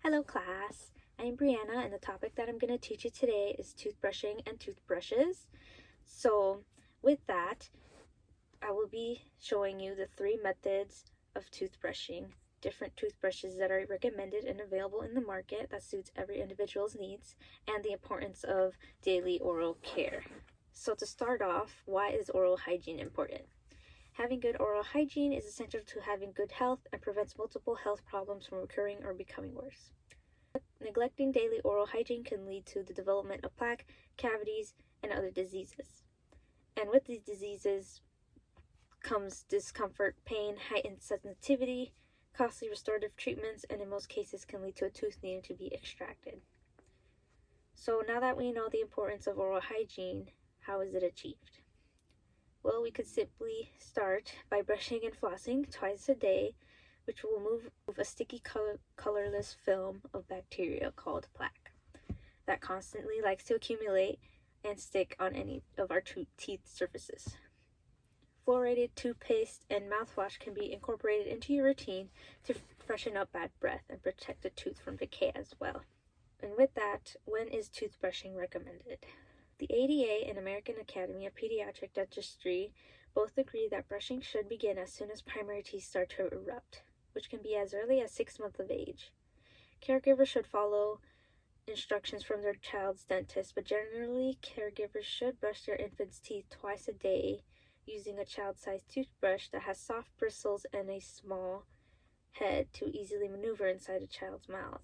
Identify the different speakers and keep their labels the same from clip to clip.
Speaker 1: Hello class, I'm Brianna and the topic that I'm going to teach you today is toothbrushing and toothbrushes. So with that, I will be showing you the 3 methods of toothbrushing, different toothbrushes that are recommended and available in the market that suits every individual's needs, and the importance of daily oral care. So to start off, why is oral hygiene important? Having good oral hygiene is essential to having good health and prevents multiple health problems from occurring or becoming worse. Neglecting daily oral hygiene can lead to the development of plaque, cavities, and other diseases. And with these diseases comes discomfort, pain, heightened sensitivity, costly restorative treatments, and in most cases can lead to a tooth needing to be extracted. So now that we know the importance of oral hygiene, how is it achieved? Well, we could simply start by brushing and flossing twice a day, which will remove a sticky colorless film of bacteria called plaque that constantly likes to accumulate and stick on any of our teeth surfaces. Fluoridated toothpaste and mouthwash can be incorporated into your routine to freshen up bad breath and protect the tooth from decay as well. And with that, when is toothbrushing recommended? The ADA and American Academy of Pediatric Dentistry both agree that brushing should begin as soon as primary teeth start to erupt, which can be as early as 6 months of age. Caregivers should follow instructions from their child's dentist, but generally, caregivers should brush their infant's teeth twice a day using a child-sized toothbrush that has soft bristles and a small head to easily maneuver inside a child's mouth.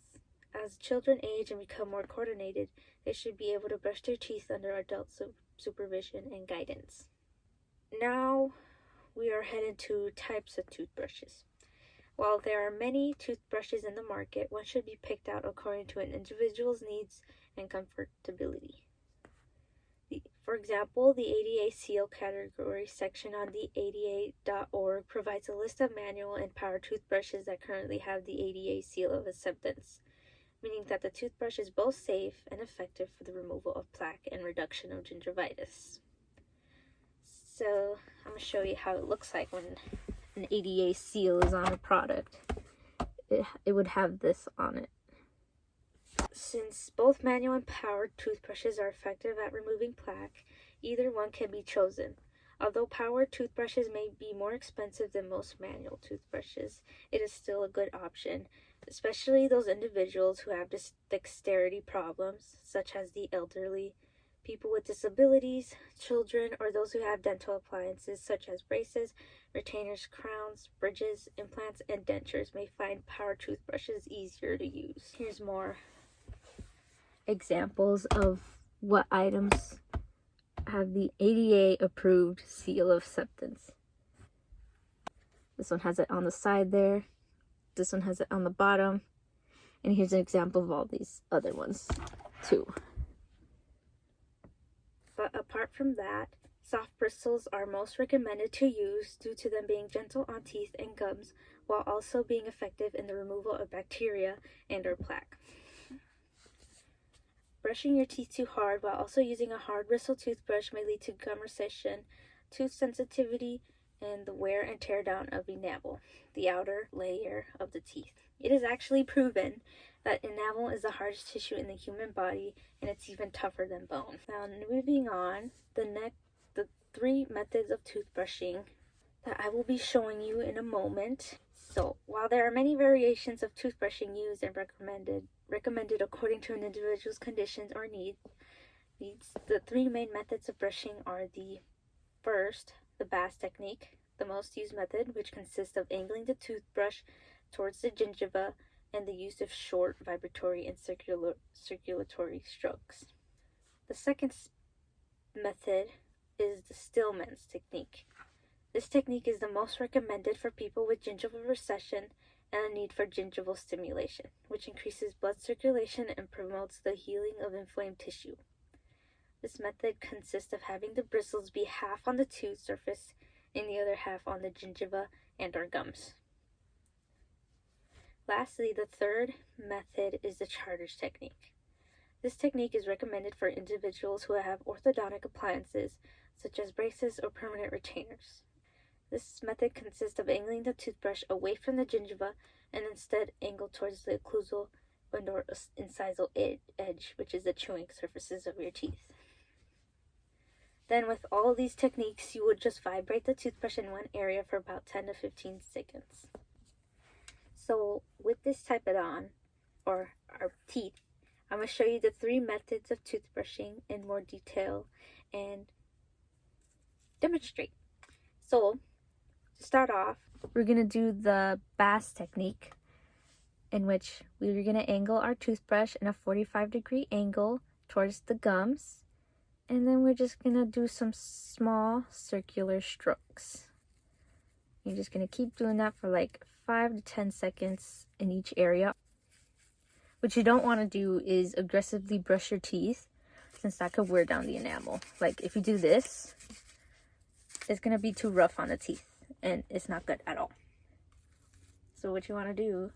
Speaker 1: As children age and become more coordinated, they should be able to brush their teeth under adult supervision and guidance. Now, we are headed to types of toothbrushes. While there are many toothbrushes in the market, one should be picked out according to an individual's needs and comfortability. For example, the ADA Seal category section on the ADA.org provides a list of manual and power toothbrushes that currently have the ADA Seal of Acceptance, meaning that the toothbrush is both safe and effective for the removal of plaque and reduction of gingivitis. So I'm going to show you how it looks like when an ADA seal is on a product. It would have this on it. Since both manual and powered toothbrushes are effective at removing plaque, either one can be chosen. Although powered toothbrushes may be more expensive than most manual toothbrushes, it is still a good option, especially those individuals who have dexterity problems, such as the elderly, people with disabilities, children, or those who have dental appliances such as braces, retainers, crowns, bridges, implants, and dentures may find power toothbrushes easier to use. Here's more examples of what items have the ADA approved seal of acceptance. This one has it on the side there. This one has it on the bottom. And here's an example of all these other ones too. But apart from that, soft bristles are most recommended to use due to them being gentle on teeth and gums while also being effective in the removal of bacteria and or plaque. Brushing your teeth too hard while also using a hard bristle toothbrush may lead to gum recession, tooth sensitivity, and the wear and tear down of enamel, the outer layer of the teeth. It is actually proven that enamel is the hardest tissue in the human body, and it's even tougher than bone. Now, moving on, the 3 methods of toothbrushing that I will be showing you in a moment. So, while there are many variations of toothbrushing used and recommended according to an individual's conditions or needs, the 3 main methods of brushing are the first, the Bass technique, the most used method, which consists of angling the toothbrush towards the gingiva and the use of short vibratory and circulatory strokes. The second method is the Stillman's technique. This technique is the most recommended for people with gingival recession and a need for gingival stimulation, which increases blood circulation and promotes the healing of inflamed tissue. This method consists of having the bristles be half on the tooth surface and the other half on the gingiva and or gums. Lastly, the third method is the Charter's technique. This technique is recommended for individuals who have orthodontic appliances, such as braces or permanent retainers. This method consists of angling the toothbrush away from the gingiva and instead angled towards the occlusal or incisal edge, which is the chewing surfaces of your teeth. Then with all these techniques, you would just vibrate the toothbrush in one area for about 10 to 15 seconds. So with this type it on, or our teeth, I'm going to show you the 3 methods of toothbrushing in more detail and demonstrate. So to start off, we're going to do the Bass technique, in which we're going to angle our toothbrush in a 45-degree angle towards the gums. And then we're just going to do some small circular strokes. You're just going to keep doing that for like 5 to 10 seconds in each area. What you don't want to do is aggressively brush your teeth, since that could wear down the enamel. Like if you do this, it's going to be too rough on the teeth, and it's not good at all. So what you want to do,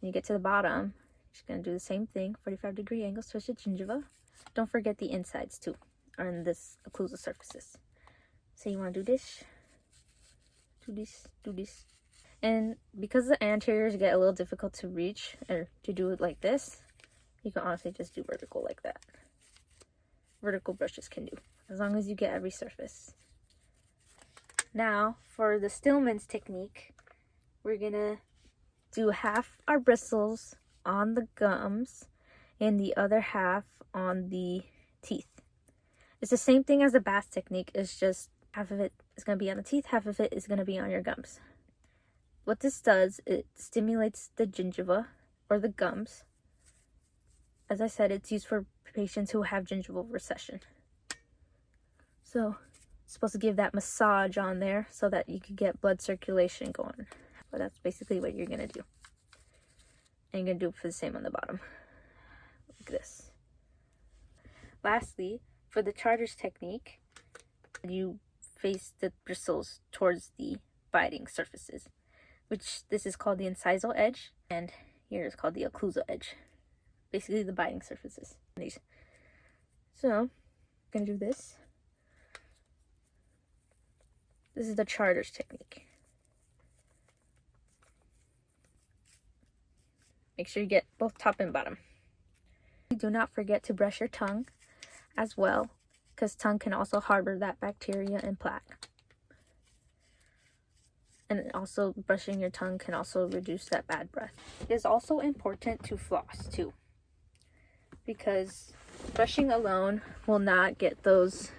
Speaker 1: when you get to the bottom, you're just going to do the same thing, 45-degree angles towards the gingiva. Don't forget the insides too, or in this occlusal surfaces. So you want to do this, do this, do this. And because the anteriors get a little difficult to reach, or to do it like this, you can honestly just do vertical like that. Vertical brushes can do, as long as you get every surface. Now, for the Stillman's technique, we're gonna do half our bristles on the gums and the other half on the teeth. It's the same thing as the Bass technique, it's just half of it is going to be on the teeth, half of it is going to be on your gums. What this does, it stimulates the gingiva or the gums. As I said, it's used for patients who have gingival recession. So it's supposed to give that massage on there so that you can get blood circulation going. But that's basically what you're going to do. And you're going to do it for the same on the bottom. Like this. Lastly, for the Charters technique, you face the bristles towards the biting surfaces, which this is called the incisal edge, and here is called the occlusal edge. Basically the biting surfaces. So, I'm going to do this. This is the Charters technique. Make sure you get both top and bottom. Do not forget to brush your tongue as well, because tongue can also harbor that bacteria and plaque. And also brushing your tongue can also reduce that bad breath. It is also important to floss too, because brushing alone will not get those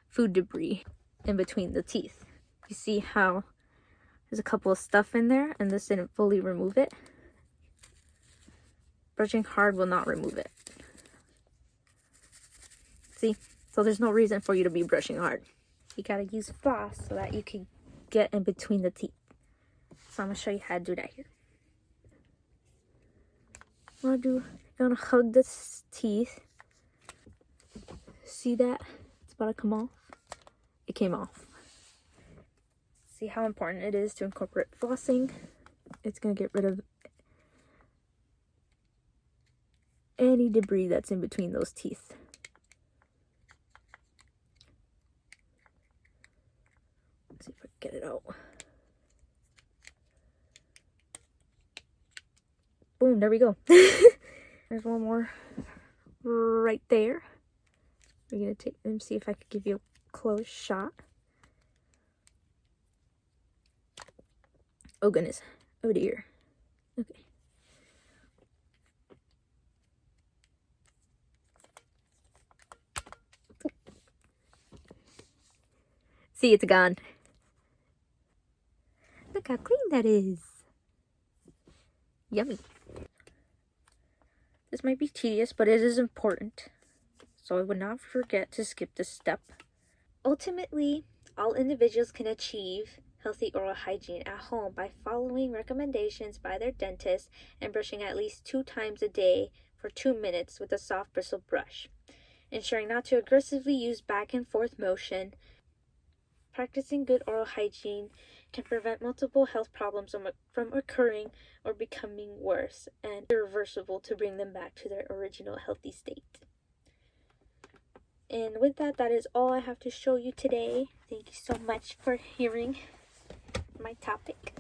Speaker 1: food debris in between the teeth. You see how there's a couple of stuff in there and this didn't fully remove it? Brushing hard will not remove it. See? So there's no reason for you to be brushing hard. You gotta use floss so that you can get in between the teeth. So I'm gonna show you how to do that here. You're gonna hug the teeth. See that? It's about to come off. It came off. See how important it is to incorporate flossing? It's gonna get rid of any debris that's in between those teeth. Let's see if I can get it out. Boom, there we go. There's one more right there. We're gonna take them, see if I could give you a close shot. Oh goodness. Oh dear. Okay. See, it's gone. Look how clean that is. Yummy. This might be tedious, but it is important. So I would not forget to skip this step. Ultimately, all individuals can achieve healthy oral hygiene at home by following recommendations by their dentist and brushing at least 2 times a day for 2 minutes with a soft bristle brush. Ensuring not to aggressively use back and forth motion. Practicing good oral hygiene can prevent multiple health problems from occurring or becoming worse, and irreversible to bring them back to their original healthy state. And with that, that is all I have to show you today. Thank you so much for hearing my topic.